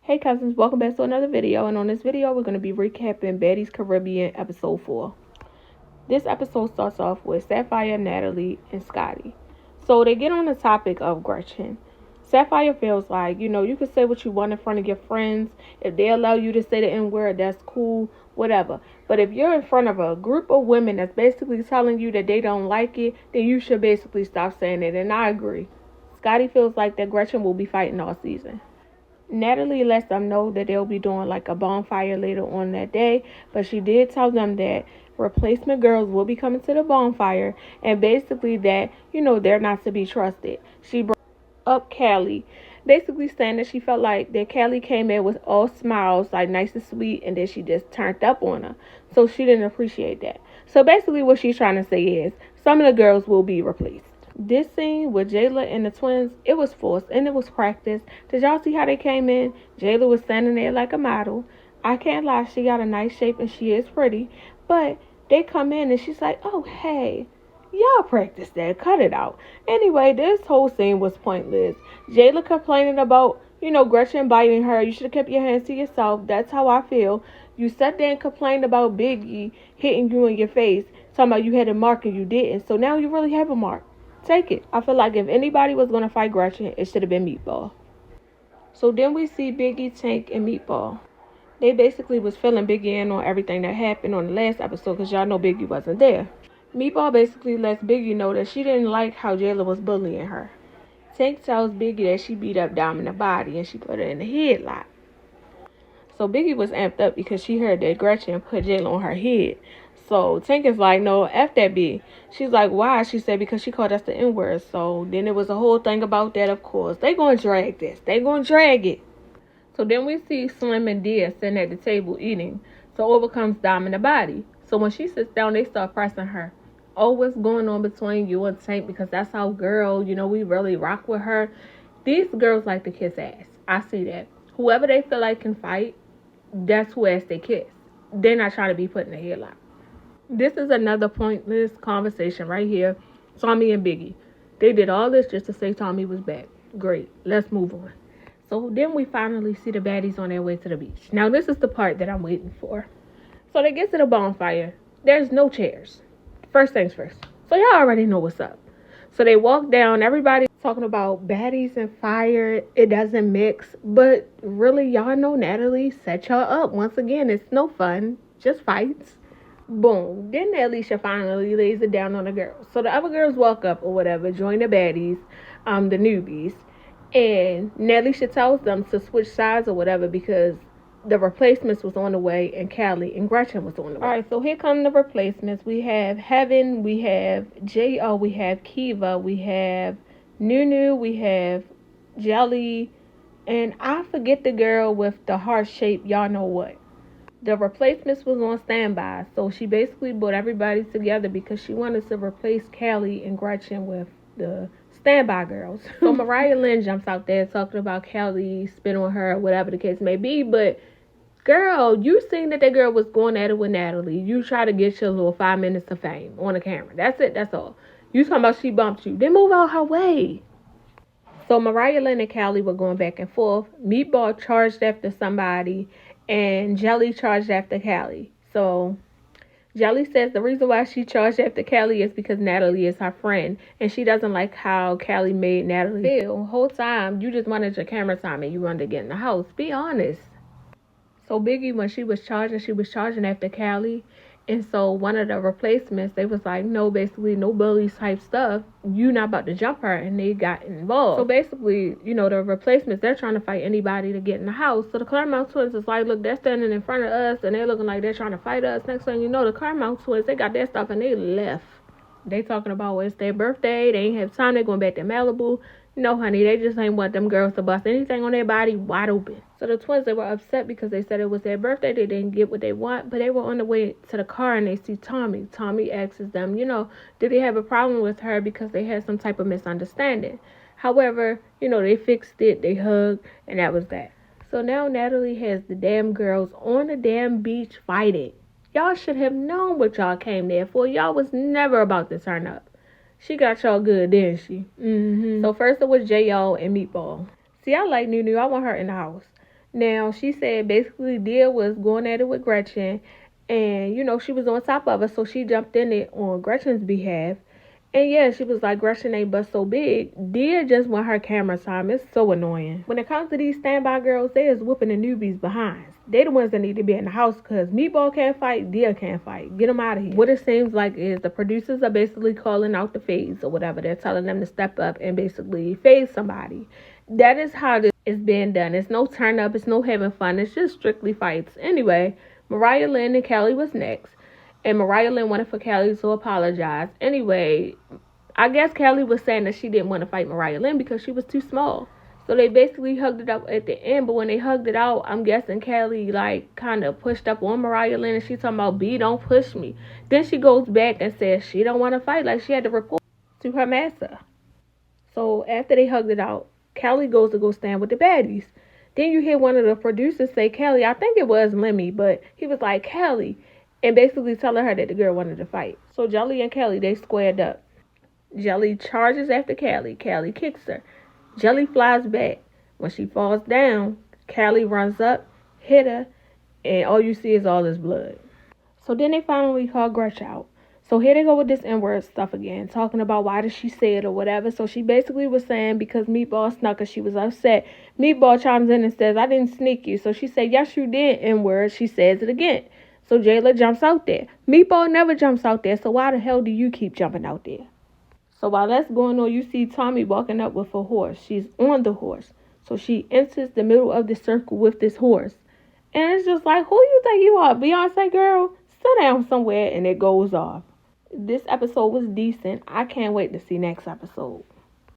Hey cousins, welcome back to another video, and on this video we're going to be recapping Baddies Caribbean episode 4. This episode starts off with Sapphire, Natalie, and Scotty. So they get on the topic of Gretchen. Sapphire feels like, you can say what you want in front of your friends. If they allow you to say the N-word, that's cool, whatever. But if you're in front of a group of women that's basically telling you that they don't like it, then you should basically stop saying it, and I agree. Scotty feels like that Gretchen will be fighting all season. Natalie lets them know that they'll be doing like a bonfire later on that day, but she did tell them that replacement girls will be coming to the bonfire, and basically that, they're not to be trusted. She brought up Callie, basically saying that she felt like that Callie came in with all smiles, like nice and sweet, and then she just turned up on her. So she didn't appreciate that. So basically what she's trying to say is some of the girls will be replaced. This scene with Jayla and the twins, it was forced and it was practiced. Did y'all see how they came in? Jayla was standing there like a model. I can't lie, she got a nice shape and she is pretty. But they come in and she's like, oh, hey, y'all practiced that. Cut it out. Anyway, this whole scene was pointless. Jayla complaining about, Gretchen biting her. You should have kept your hands to yourself. That's how I feel. You sat there and complained about Biggie hitting you in your face, talking about you had a mark and you didn't. So now you really have a mark. Take it. I feel like if anybody was going to fight Gretchen, it should have been Meatball. So then we see Biggie, Tank, and Meatball. They basically was filling Biggie in on everything that happened on the last episode because y'all know Biggie wasn't there. Meatball basically lets Biggie know that she didn't like how Jayla was bullying her. Tank tells Biggie that she beat up Dom in the body and she put her in the headlock. So Biggie was amped up because she heard that Gretchen put Jayla on her head. So Tank is like, no, F that B. She's like, why? She said, because she called us the N-word. So then it was a whole thing about that, of course. They gonna drag this. They gonna drag it. So then we see Slim and Dia sitting at the table eating. So over comes Dom in the body. So when she sits down, they start pressing her. Oh, what's going on between you and Tank? Because that's our girl. We really rock with her. These girls like to kiss ass. I see that. Whoever they feel like can fight, that's who ass they kiss. They're not trying to be put in a headlock. This is another pointless conversation right here. Tommy and Biggie. They did all this just to say Tommy was back. Great. Let's move on. So then we finally see the baddies on their way to the beach. Now this is the part that I'm waiting for. So they get to the bonfire. There's no chairs. First things first. So y'all already know what's up. So they walk down. Everybody's talking about baddies and fire. It doesn't mix. But really, y'all know Natalie set y'all up. Once again, it's no fun. Just fights. Boom. Then Alicia finally lays it down on the girls. So the other girls walk up or whatever, join the baddies, the newbies. And Alicia tells them to switch sides or whatever because the replacements was on the way and Callie and Gretchen was on the way. Alright, so here come the replacements. We have Heaven, we have J.O., we have Kiva, we have Nunu, we have Jelly, and I forget the girl with the heart shape, y'all know what. The replacements was on standby, so she basically brought everybody together because she wanted to replace Callie and Gretchen with the standby girls. So Mariah Lynn jumps out there talking about Callie spit on her, whatever the case may be, but girl, you seen that girl was going at it with Natalie. You try to get your little 5 minutes of fame on the camera. That's it, that's all. You talking about she bumped you. Then move out her way. So Mariah Lynn and Callie were going back and forth. Meatball charged after somebody, and Jelly charged after Callie. So Jelly says the reason why she charged after Callie is because Natalie is her friend, and she doesn't like how Callie made Natalie feel. The whole time, you just wanted your camera time and you wanted to get in the house. Be honest. So Biggie, when she was charging after Callie. And so one of the replacements, they was like, no, basically no bullies type stuff. You not about to jump her, and they got involved. So basically, the replacements, they're trying to fight anybody to get in the house. So the Claremont twins is like, look, they're standing in front of us, and they're looking like they're trying to fight us. Next thing you know, the Claremont twins, they got their stuff, and they left. They talking about, well, it's their birthday. They ain't have time. They're going back to Malibu. No, honey, they just ain't want them girls to bust anything on their body wide open. So the twins, they were upset because they said it was their birthday. They didn't get what they want, but they were on the way to the car and they see Tommy. Tommy asks them, did they have a problem with her because they had some type of misunderstanding? However, they fixed it, they hugged, and that was that. So now Natalie has the damn girls on the damn beach fighting. Y'all should have known what y'all came there for. Y'all was never about to turn up. She got y'all good, didn't she? So first it was J.O. and Meatball. See, I like Nunu. I want her in the house. Now, she said basically Dia was going at it with Gretchen, and she was on top of her, so she jumped in it on Gretchen's behalf. And yeah, she was like, Gretchen ain't but so big. Dia just want her camera time. It's so annoying. When it comes to these standby girls, they is whooping the newbies behind. They the ones that need to be in the house because Meatball can't fight, Dia can't fight. Get them out of here. What it seems like is the producers are basically calling out the fades or whatever. They're telling them to step up and basically fade somebody. That is how this is being done. It's no turn up. It's no having fun. It's just strictly fights. Anyway, Mariah Lynn and Callie was next. And Mariah Lynn wanted for Callie to apologize. Anyway, I guess Callie was saying that she didn't want to fight Mariah Lynn because she was too small. So they basically hugged it up at the end. But when they hugged it out, I'm guessing Callie kind of pushed up on Mariah Lynn. And she's talking about, B, don't push me. Then she goes back and says she don't want to fight. Like she had to report to her master. So after they hugged it out, Callie goes to go stand with the baddies. Then you hear one of the producers say, Callie, I think it was Lemmy, but he was like, Callie, and basically telling her that the girl wanted to fight. So Jelly and Callie, they squared up. Jelly charges after Callie. Callie kicks her. Jelly flies back. When she falls down, Callie runs up, hit her, and all you see is all this blood. So then they finally call Gretch out. So here they go with this N-word stuff again, talking about why did she say it or whatever. So she basically was saying because Meatball snuck her, she was upset. Meatball chimes in and says, I didn't sneak you. So she said, yes, you did, N-word. She says it again. So Jayla jumps out there. Meatball never jumps out there, so why the hell do you keep jumping out there? So while that's going on, you see Tommy walking up with a horse. She's on the horse. So she enters the middle of the circle with this horse. And it's just like, who you think you are, Beyonce girl? Sit down somewhere, and it goes off. This episode was decent. I can't wait to see next episode.